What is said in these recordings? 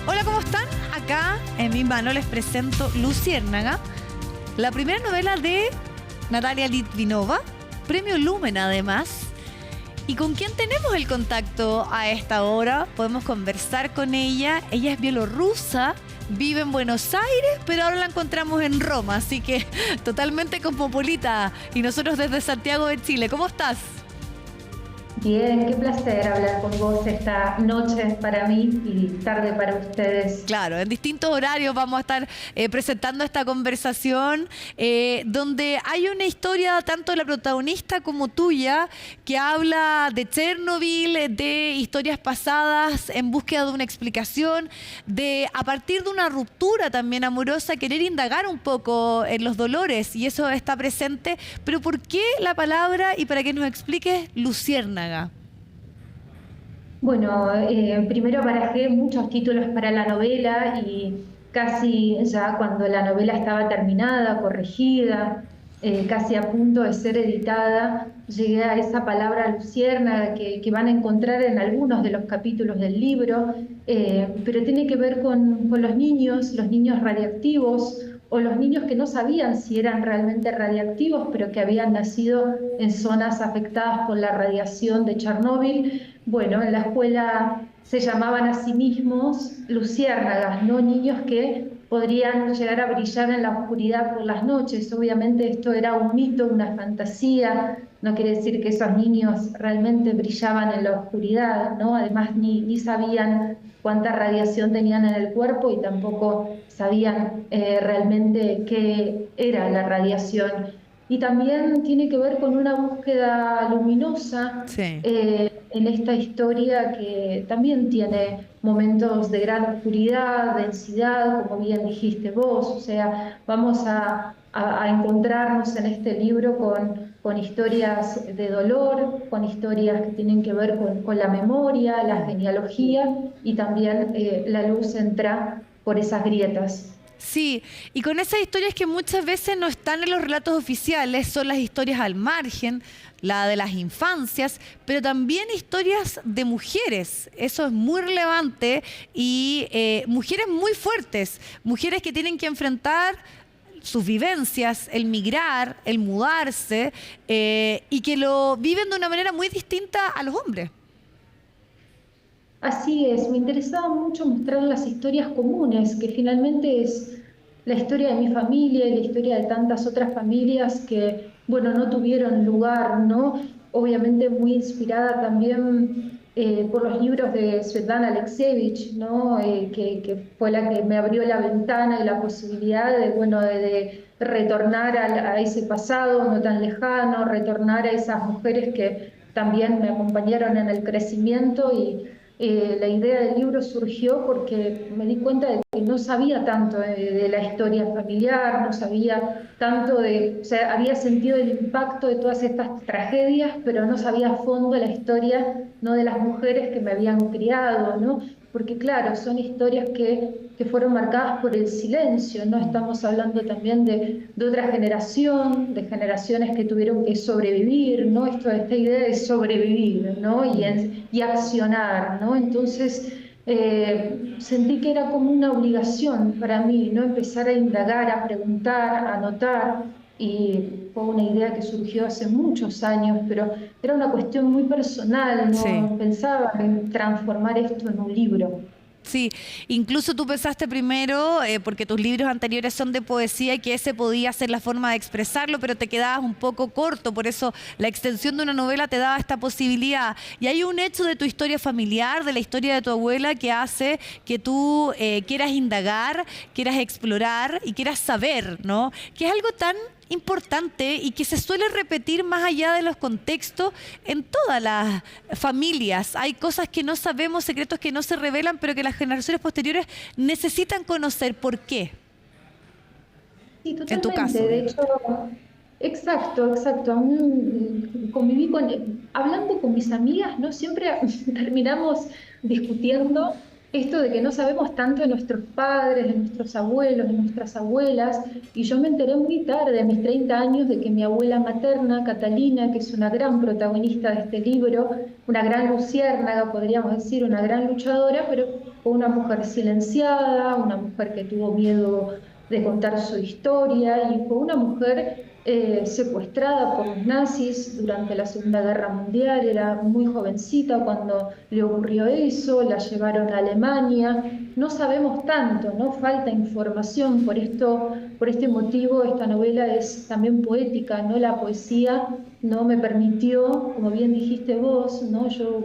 Hola, ¿cómo están? Acá en mi mano les presento Luciérnaga, la primera novela de Natalia Litvinova, premio Lumen además. ¿Y con quién tenemos el contacto a esta hora? Podemos conversar con ella. Ella es bielorrusa, vive en Buenos Aires, pero ahora la encontramos en Roma, así que totalmente cosmopolita. Y nosotros desde Santiago de Chile. ¿Cómo estás? Bien, qué placer hablar con vos esta noche para mí y tarde para ustedes. Claro, en distintos horarios vamos a estar presentando esta conversación donde hay una historia tanto de la protagonista como tuya que habla de Chernobyl, de historias pasadas en búsqueda de una explicación, de a partir de una ruptura también amorosa querer indagar un poco en los dolores, y eso está presente. Pero ¿por qué la palabra, y para que nos expliques, Luciérnaga? Bueno, primero barajé muchos títulos para la novela y casi ya cuando la novela estaba terminada, corregida, casi a punto de ser editada, llegué a esa palabra luciérnaga que van a encontrar en algunos de los capítulos del libro, pero tiene que ver con los niños radiactivos, o los niños que no sabían si eran realmente radiactivos, pero que habían nacido en zonas afectadas por la radiación de Chernóbil. Bueno, en la escuela se llamaban a sí mismos luciérnagas, ¿no? Niños que podrían llegar a brillar en la oscuridad por las noches. Obviamente esto era un mito, una fantasía, no quiere decir que esos niños realmente brillaban en la oscuridad, ¿no? Además ni sabían cuánta radiación tenían en el cuerpo y tampoco sabían realmente qué era la radiación. Y también tiene que ver con una búsqueda luminosa Sí. en esta historia que también tiene momentos de gran oscuridad, densidad, como bien dijiste vos. O sea, vamos a encontrarnos en este libro con historias de dolor, con historias que tienen que ver con la memoria, la genealogía, y también la luz entra por esas grietas. Sí, y con esas historias que muchas veces no están en los relatos oficiales, son las historias al margen, la de las infancias, pero también historias de mujeres. Eso es muy relevante, y mujeres muy fuertes, mujeres que tienen que enfrentar sus vivencias, el migrar, el mudarse, y que lo viven de una manera muy distinta a los hombres. Así es, me interesaba mucho mostrar las historias comunes, que finalmente es la historia de mi familia y la historia de tantas otras familias que, bueno, no tuvieron lugar, ¿no? Obviamente muy inspirada también por los libros de Svetlana Alexievich, ¿no? Que fue la que me abrió la ventana y la posibilidad de, bueno, de retornar a ese pasado no tan lejano, retornar a esas mujeres que también me acompañaron en el crecimiento. Y la idea del libro surgió porque me di cuenta de que no sabía tanto de la historia familiar, no sabía tanto o sea, había sentido el impacto de todas estas tragedias, pero no sabía a fondo la historia, no, de las mujeres que me habían criado, ¿no? Porque claro, son historias que fueron marcadas por el silencio, ¿no? Estamos hablando también de otra generación, de generaciones que tuvieron que sobrevivir, ¿no? Esta idea de sobrevivir, ¿no? Y accionar, ¿no? Entonces sentí que era como una obligación para mí, ¿no? Empezar a indagar, a preguntar, a anotar, y fue una idea que surgió hace muchos años, pero era una cuestión muy personal, Sí. no pensaba en transformar esto en un libro. Sí, incluso tú pensaste primero, porque tus libros anteriores son de poesía, y que ese podía ser la forma de expresarlo, pero te quedabas un poco corto, por eso la extensión de una novela te daba esta posibilidad. Y hay un hecho de tu historia familiar, de la historia de tu abuela, que hace que tú quieras indagar, quieras explorar y quieras saber, ¿no? Que es algo tan importante y que se suele repetir más allá de los contextos en todas las familias. Hay cosas que no sabemos, secretos que no se revelan, pero que las generaciones posteriores necesitan conocer. ¿Por qué? Sí, En tu totalmente. caso, De digo. hecho, exacto, exacto. Aún conviví hablando con mis amigas, ¿no? Siempre terminamos discutiendo esto de que no sabemos tanto de nuestros padres, de nuestros abuelos, de nuestras abuelas, y yo me enteré muy tarde, a mis 30 años, de que mi abuela materna, Catalina, que es una gran protagonista de este libro, una gran luciérnaga, podríamos decir, una gran luchadora, pero fue una mujer silenciada, una mujer que tuvo miedo de contar su historia, y fue una mujer secuestrada por los nazis durante la Segunda Guerra Mundial. Era muy jovencita cuando le ocurrió eso, la llevaron a Alemania. No sabemos tanto, ¿no? Falta información, por este motivo esta novela es también poética, ¿no? La poesía no me permitió, como bien dijiste vos, ¿no? Yo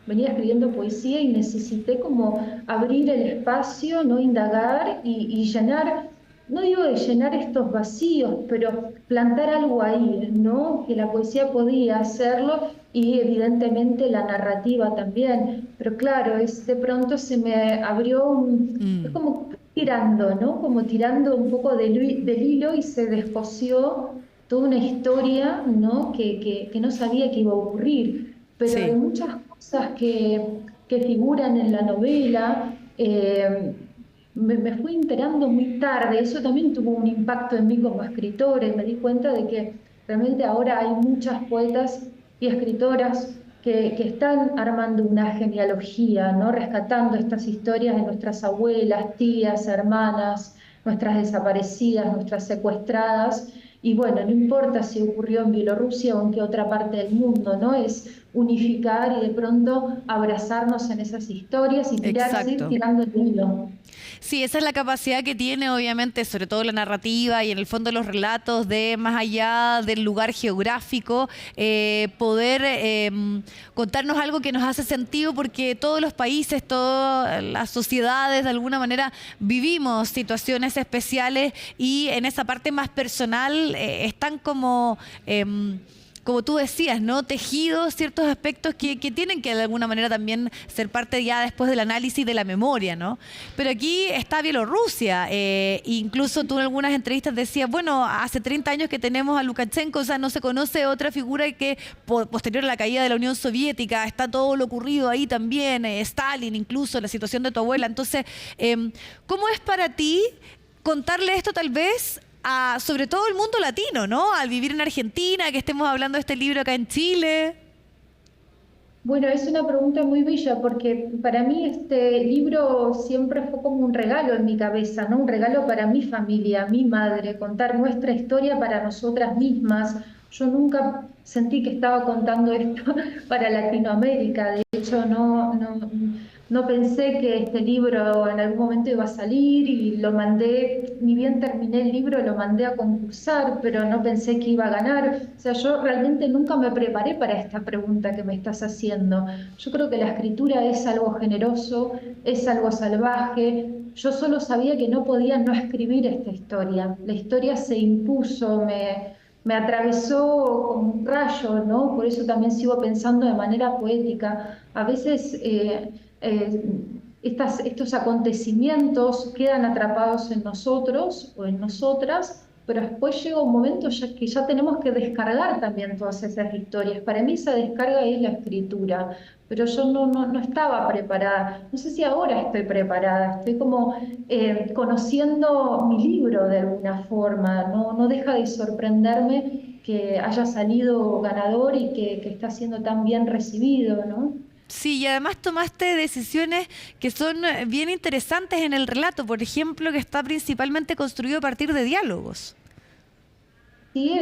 venía escribiendo poesía y necesité como abrir el espacio, no indagar y llenar, no digo de llenar estos vacíos, pero plantar algo ahí, ¿no? Que la poesía podía hacerlo y evidentemente la narrativa también. Pero claro, de pronto se me abrió es Mm. como tirando, ¿no? Como tirando un poco del hilo y se descosió toda una historia, ¿no? Que no sabía que iba a ocurrir, pero de Sí. muchas cosas que figuran en la novela, me fui enterando muy tarde. Eso también tuvo un impacto en mí como escritora, y me di cuenta de que realmente ahora hay muchas poetas y escritoras que están armando una genealogía, ¿no? Rescatando estas historias de nuestras abuelas, tías, hermanas, nuestras desaparecidas, nuestras secuestradas. Y bueno, no importa si ocurrió en Bielorrusia o en qué otra parte del mundo, ¿no? Es unificar y de pronto abrazarnos en esas historias y seguir Exacto. tirando el hilo. Sí, esa es la capacidad que tiene, obviamente, sobre todo la narrativa y en el fondo los relatos de más allá del lugar geográfico, poder contarnos algo que nos hace sentido porque todos los países, todas las sociedades, de alguna manera, vivimos situaciones especiales y en esa parte más personal están como... como tú decías, ¿no? Tejidos ciertos aspectos que tienen que de alguna manera también ser parte ya después del análisis de la memoria, ¿no? Pero aquí está Bielorrusia. Incluso tú en algunas entrevistas decías, bueno, hace 30 años que tenemos a Lukashenko, o sea, no se conoce otra figura que posterior a la caída de la Unión Soviética, está todo lo ocurrido ahí también, Stalin incluso, la situación de tu abuela. Entonces, ¿cómo es para ti contarle esto tal vez sobre todo el mundo latino, ¿no? Al vivir en Argentina, que estemos hablando de este libro acá en Chile. Bueno, es una pregunta muy bella porque para mí este libro siempre fue como un regalo en mi cabeza, ¿no? Un regalo para mi familia, mi madre, contar nuestra historia para nosotras mismas. Yo nunca sentí que estaba contando esto para Latinoamérica. De hecho, no pensé que este libro en algún momento iba a salir, y lo mandé, ni bien terminé el libro, lo mandé a concursar, pero no pensé que iba a ganar. O sea, yo realmente nunca me preparé para esta pregunta que me estás haciendo. Yo creo que la escritura es algo generoso, es algo salvaje. Yo solo sabía que no podía no escribir esta historia. La historia se impuso, me atravesó como un rayo, ¿no? Por eso también sigo pensando de manera poética. A veces estos acontecimientos quedan atrapados en nosotros o en nosotras, pero después llega un momento que ya tenemos que descargar también todas esas historias. Para mí esa descarga es la escritura, pero yo no estaba preparada. No sé si ahora estoy preparada, estoy como conociendo mi libro de alguna forma. No deja de sorprenderme que haya salido ganador y que está siendo tan bien recibido, ¿no? Sí, y además tomaste decisiones que son bien interesantes en el relato, por ejemplo, que está principalmente construido a partir de diálogos. Y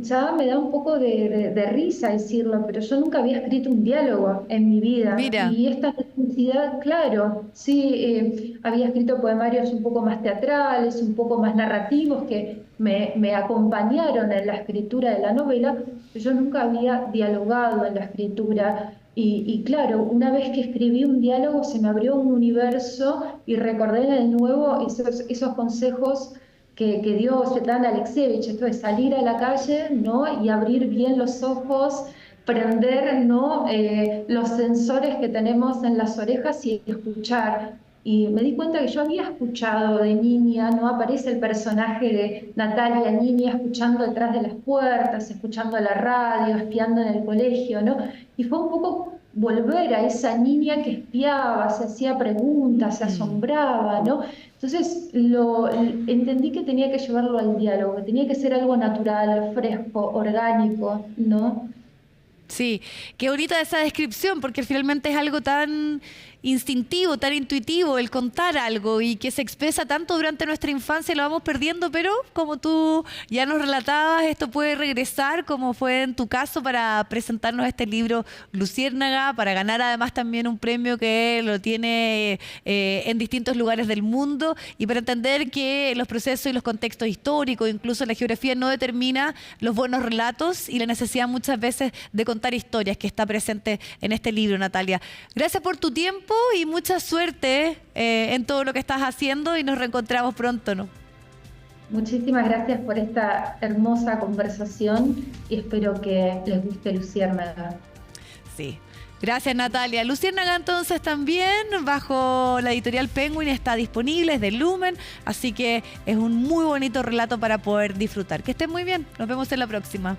ya me da un poco de risa decirlo, pero yo nunca había escrito un diálogo en mi vida. Mira, Y esta necesidad, claro, sí, había escrito poemarios un poco más teatrales, un poco más narrativos, que me acompañaron en la escritura de la novela, pero yo nunca había dialogado en la escritura. Y claro, una vez que escribí un diálogo se me abrió un universo y recordé de nuevo esos consejos que dio Svetlana Alexievich, esto de salir a la calle, ¿no? Y abrir bien los ojos, prender, ¿no? Los sensores que tenemos en las orejas y escuchar. Y me di cuenta que yo había escuchado de niña, ¿no? Aparece el personaje de Natalia, niña, escuchando detrás de las puertas, escuchando la radio, espiando en el colegio, ¿no? Y fue un poco volver a esa niña que espiaba, se hacía preguntas, se asombraba, ¿no? Entonces entendí que tenía que llevarlo al diálogo, que tenía que ser algo natural, fresco, orgánico, ¿no? Sí, qué bonita esa descripción, porque finalmente es algo tan instintivo, tan intuitivo el contar algo y que se expresa tanto durante nuestra infancia, lo vamos perdiendo, pero como tú ya nos relatabas, esto puede regresar, como fue en tu caso, para presentarnos este libro Luciérnaga, para ganar además también un premio que lo tiene en distintos lugares del mundo y para entender que los procesos y los contextos históricos, incluso la geografía, no determina los buenos relatos y la necesidad muchas veces de contar historias que está presente en este libro, Natalia. Gracias por tu tiempo y mucha suerte en todo lo que estás haciendo y nos reencontramos pronto, ¿no? Muchísimas gracias por esta hermosa conversación y espero que les guste Luciérnaga. Sí. Gracias, Natalia. Luciérnaga entonces también bajo la editorial Penguin está disponible, es de Lumen, así que es un muy bonito relato para poder disfrutar. Que estén muy bien. Nos vemos en la próxima.